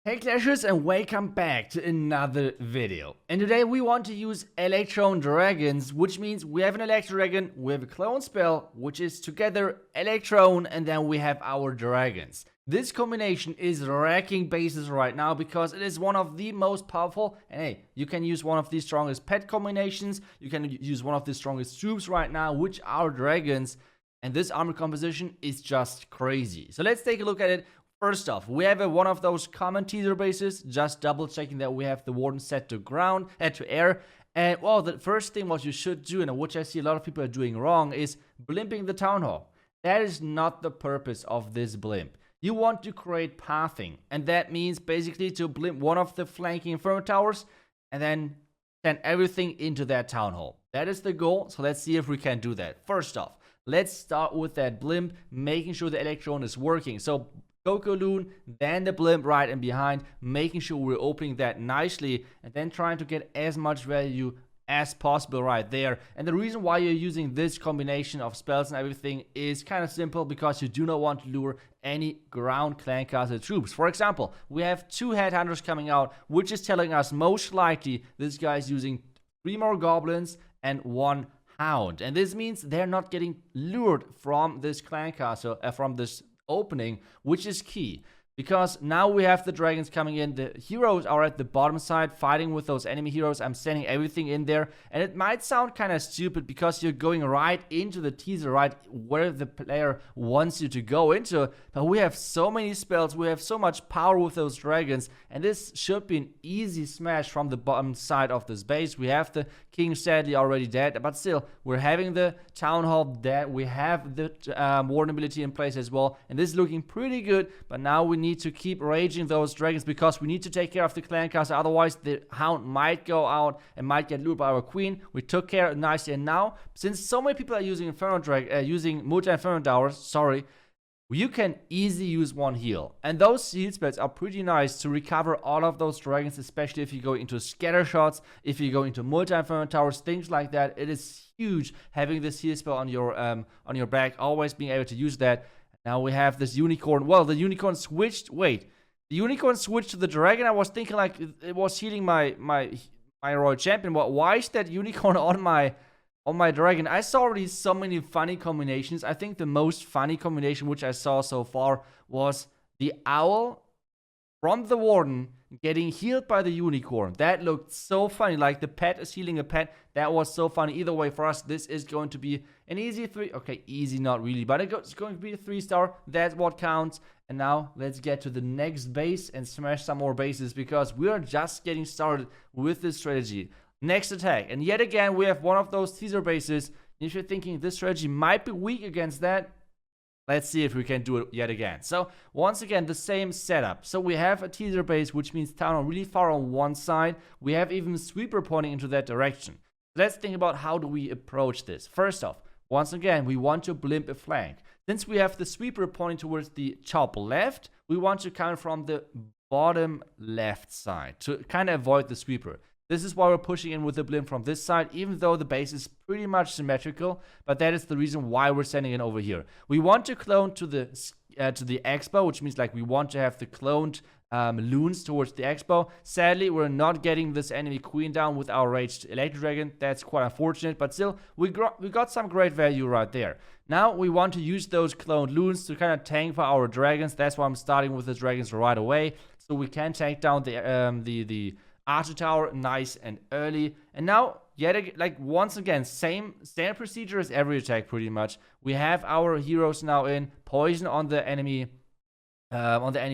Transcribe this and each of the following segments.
Hey Clashers, and welcome back to another video. And today we want to use Electrone Dragons, which means we have an Electro Dragon, we have a clone spell, which is together Electrone, and then we have our dragons. This combination is wrecking bases right now because it is one of the most powerful, and hey, you can use one of the strongest pet combinations, you can use one of the strongest troops right now, which are dragons, and this armor composition is just crazy. So let's take a look at it. First off, we have one of those common teaser bases, just double checking that we have the warden set to ground, to air. And well, the first thing what you should do, and which I see a lot of people are doing wrong, is blimping the town hall. That is not the purpose of this blimp. You want to create pathing, and that means basically to blimp one of the flanking inferno towers, and then send everything into that town hall. That is the goal, so let's see if we can do that. First off, let's start with that blimp, making sure the Electron is working. So Coco Loon, then the blimp right in behind, making sure we're opening that nicely, and then trying to get as much value as possible right there. And the reason why you're using this combination of spells and everything is kind of simple, because you do not want to lure any ground clan castle troops. For example, we have 2 headhunters coming out, which is telling us most likely this guy is using 3 more goblins and 1 hound. And this means they're not getting lured from this clan castle, from this opening, which is key, because now we have the dragons coming in. The heroes are at the bottom side fighting with those enemy heroes. I'm sending everything in there, and it might sound kind of stupid because you're going right into the teaser, right where the player wants you to go into, but we have so many spells, we have so much power with those dragons, and this should be an easy smash from the bottom side of this base. We have the king sadly already dead, but still we're having the town hall dead, we have the warden ability in place as well, and this is looking pretty good. But now we need to keep raging those dragons because we need to take care of the clan castle, otherwise the hound might go out and might get lured by our queen. We took care nicely, and now since so many people are using using multi-inferno towers, you can easily use 1 heal, and those heal spells are pretty nice to recover all of those dragons, especially if you go into scatter shots, if you go into multi-inferno towers, things like that. It is huge having this heal spell on your back, always being able to use that. Now we have this unicorn. Well, the unicorn switched. Wait, the unicorn switched to the dragon. I was thinking like it was healing my royal champion. But why is that unicorn on my dragon? I saw already so many funny combinations. I think the most funny combination which I saw so far was the owl from the warden getting healed by the unicorn. That looked so funny, like the pet is healing a pet. That was so funny. Either way, for us, this is going to be an easy 3. Okay, easy not really, but it's going to be a 3-star. That's what counts. And now let's get to the next base and smash some more bases, because we are just getting started with this strategy. Next attack, and yet again we have one of those teaser bases. If you're thinking this strategy might be weak against that, let's see if we can do it yet again. So once again, the same setup. So we have a teaser base, which means town hall really far on one side. We have even sweeper pointing into that direction. Let's think about how do we approach this. First off, once again, we want to blimp a flank. Since we have the sweeper pointing towards the top left, we want to come from the bottom left side to kind of avoid the sweeper. This is why we're pushing in with the blimp from this side, even though the base is pretty much symmetrical, but that is the reason why we're sending it over here. We want to clone to the expo, which means like we want to have the cloned loons towards the expo. Sadly, we're not getting this enemy queen down with our raged Electro Dragon. That's quite unfortunate, but still, we got some great value right there. Now we want to use those cloned loons to kind of tank for our dragons. That's why I'm starting with the dragons right away, so we can take down the Archer Tower nice and early. And now, once again, same standard procedure as every attack pretty much. We have our heroes now in poison on the enemy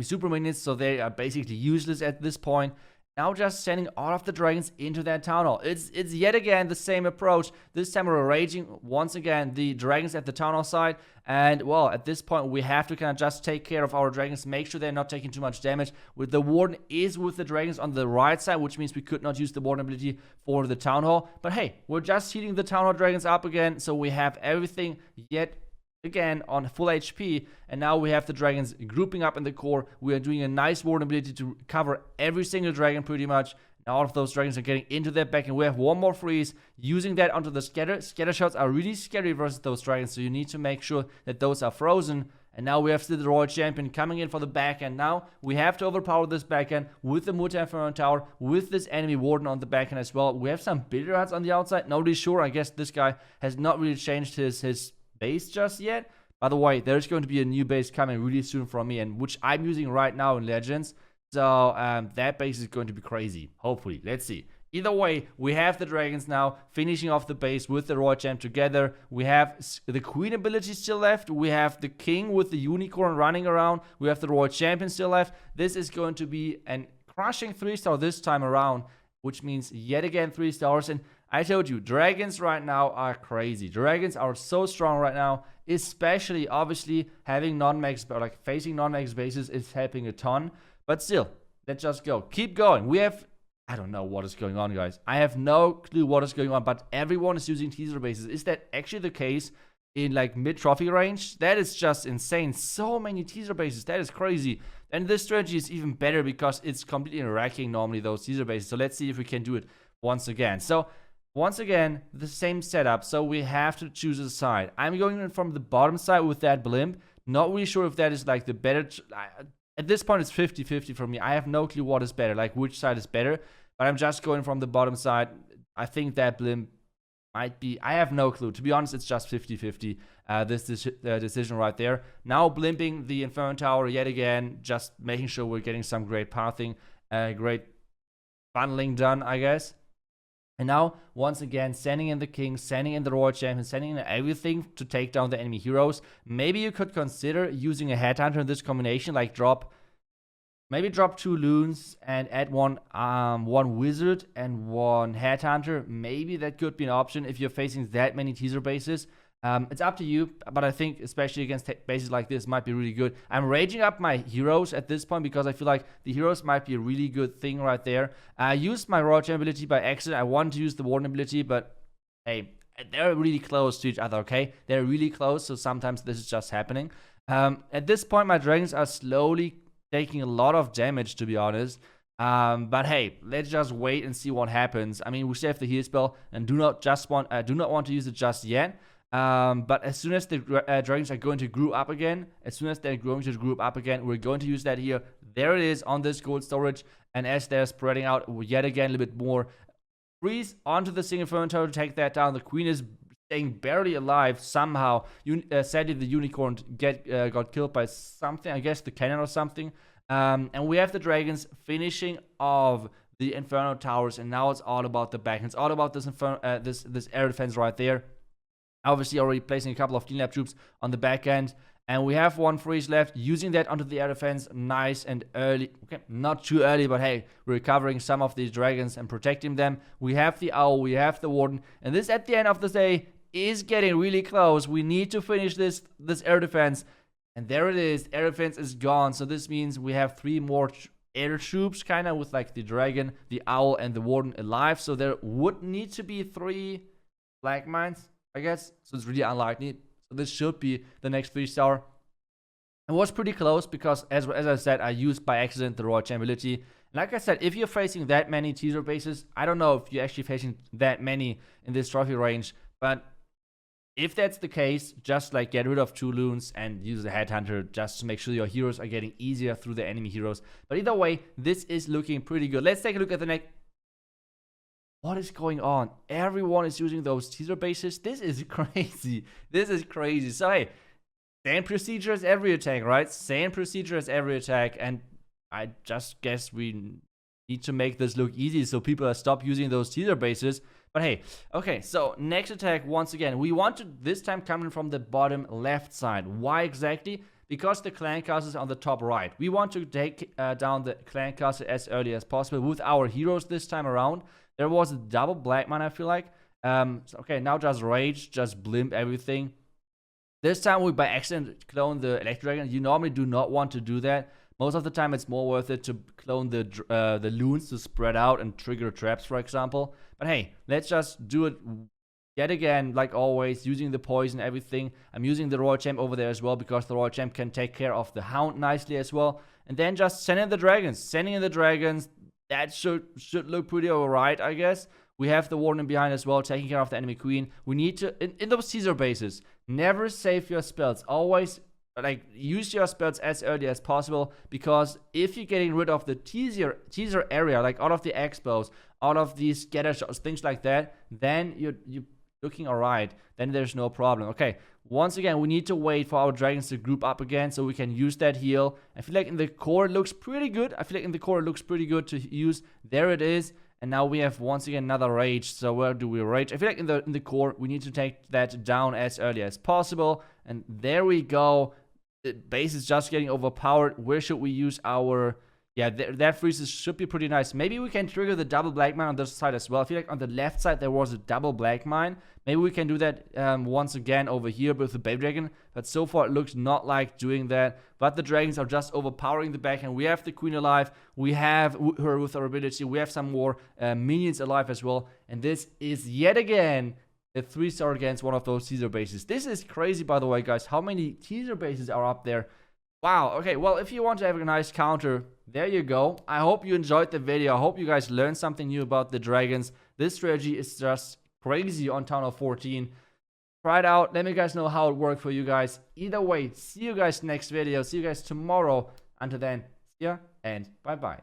super minions, so they are basically useless at this point. Now just sending all of the dragons into that town hall. It's yet again the same approach. This time we're raging once again the dragons at the town hall side. And well, at this point we have to kind of just take care of our dragons, make sure they're not taking too much damage. With the warden is with the dragons on the right side, which means we could not use the warden ability for the town hall. But hey, we're just heating the town hall dragons up again, so we have everything yet again on full HP, and now we have the dragons grouping up in the core. We are doing a nice warden ability to cover every single dragon pretty much. Now all of those dragons are getting into their back, and we have one more freeze, using that onto the scatter. Scatter shots are really scary versus those dragons, so you need to make sure that those are frozen. And now we have still the Royal Champion coming in for the backhand. Now we have to overpower this backhand with the Multi-Inferno Tower, with this enemy Warden on the backhand as well. We have some Billiards on the outside. Not really sure. I guess this guy has not really changed his base just yet. By the way, there's going to be a new base coming really soon from me, and which I'm using right now in Legends. So that base is going to be crazy. Hopefully. Let's see. Either way, we have the Dragons now finishing off the base with the Royal Champ together. We have the Queen ability still left. We have the King with the Unicorn running around. We have the Royal Champion still left. This is going to be a crushing 3-star this time around, which means yet again 3 stars. And I told you, Dragons right now are crazy. Dragons are so strong right now, especially obviously having non-max, like facing non-max bases is helping a ton. But still, let's just go. Keep going. We have... I don't know what is going on, guys. I have no clue what is going on, but everyone is using teaser bases. Is that actually the case in like mid-trophy range? That is just insane. So many teaser bases. That is crazy. And this strategy is even better because it's completely wrecking normally those teaser bases. So let's see if we can do it once again. So once again, the same setup. So we have to choose a side. I'm going in from the bottom side with that blimp. Not really sure if that is like the better... At this point, it's 50-50 for me. I have no clue what is better, like which side is better. But I'm just going from the bottom side. I think that blimp might be... I have no clue. To be honest, it's just 50-50, this decision right there. Now blimping the Inferno Tower yet again. Just making sure we're getting some great pathing, great funneling done, I guess. And now, once again, sending in the King, sending in the Royal Champion, sending in everything to take down the enemy heroes. Maybe you could consider using a Headhunter in this combination, like maybe drop 2 Loons and add one Wizard and 1 Headhunter. Maybe that could be an option if you're facing that many teaser bases. It's up to you, but I think especially against bases like this might be really good. I'm raging up my heroes at this point because I feel like the heroes might be a really good thing right there. I used my Royal Champ ability by accident. I wanted to use the Warden ability, but hey, they're really close to each other, okay? They're really close, so sometimes this is just happening. At this point, my Dragons are slowly taking a lot of damage, to be honest. But hey, let's just wait and see what happens. I mean, we still have the heal spell and do not want to use it just yet. But as soon as the Dragons are going to group up again, we're going to use that here. There it is on this gold storage. And as they're spreading out yet again a little bit more, freeze onto the single Inferno Tower to take that down. The Queen is staying barely alive somehow. Sadly, the Unicorn got killed by something, I guess the cannon or something. And we have the Dragons finishing off the Inferno Towers, and now it's all about the back. It's all about this this air defense right there. Obviously already placing a couple of Clean Lab troops on the back end. And we have 1 freeze left, using that onto the air defense nice and early. Okay, not too early, but hey, we're recovering some of these Dragons and protecting them. We have the Owl, we have the Warden. And this, at the end of the day, is getting really close. We need to finish this air defense. And there it is, air defense is gone. So this means we have 3 more air troops, kind of, with like the Dragon, the Owl, and the Warden alive. So there would need to be 3 Black Mines, I guess. So it's really unlikely. So this should be the next 3-star. It was pretty close because, as I said, I used by accident the Royal Champ ability. Like I said, if you're facing that many teaser bases, I don't know if you're actually facing that many in this trophy range, but if that's the case, just like get rid of 2 Loons and use the Headhunter just to make sure your heroes are getting easier through the enemy heroes. But either way, this is looking pretty good. Let's take a look at the next. What is going on? Everyone is using those teaser bases. This is crazy. This is crazy. So hey, same procedure as every attack, right? Same procedure as every attack. And I just guess we need to make this look easy so people stop using those teaser bases. But hey, okay, so next attack, once again, we want to this time coming from the bottom left side. Why exactly? Because the clan castle is on the top right. We want to take down the clan castle as early as possible with our heroes this time around. There was a double black man, I feel like. So, okay, now just rage, just blimp everything. This time we by accident clone the Electrone Dragon. You normally do not want to do that. Most of the time it's more worth it to clone the Loons to spread out and trigger traps, for example. But hey, let's just do it yet again, like always, using the poison, everything. I'm using the Royal Champ over there as well because the Royal Champ can take care of the Hound nicely as well. And then just send in the Dragons. Sending in the Dragons. That should look pretty alright, I guess. We have the Warden behind as well, taking care of the enemy Queen. We need to, in those teaser bases, never save your spells. Always like use your spells as early as possible, because if you're getting rid of the teaser area, like out of the expos, out of these scatter shots, things like that, then you're looking alright. Then there's no problem. Okay, once again, we need to wait for our dragons to group up again so we can use that heal. I feel like in the core it looks pretty good. To use. There it is. And now we have once again another rage. So where do we rage? I feel like in the core we need to take that down as early as possible. And there we go. The base is just getting overpowered. Where should we use our... Yeah, that freezes should be pretty nice. Maybe we can trigger the double black mine on this side as well. I feel like on the left side there was a double black mine. Maybe we can do that once again over here with the baby dragon. But so far it looks not like doing that. But the dragons are just overpowering the back. And we have the queen alive. We have her with her ability. We have some more minions alive as well. And this is yet again a 3-star against one of those teaser bases. This is crazy, by the way, guys. How many teaser bases are up there? Wow. Okay, well, if you want to have a nice counter, there you go. I hope you enjoyed the video. I hope you guys learned something new about the dragons. This strategy is just crazy on Town Hall 14. Try it out. Let me guys know how it worked for you guys. Either way, see you guys next video. See you guys tomorrow. Until then, see ya and bye-bye.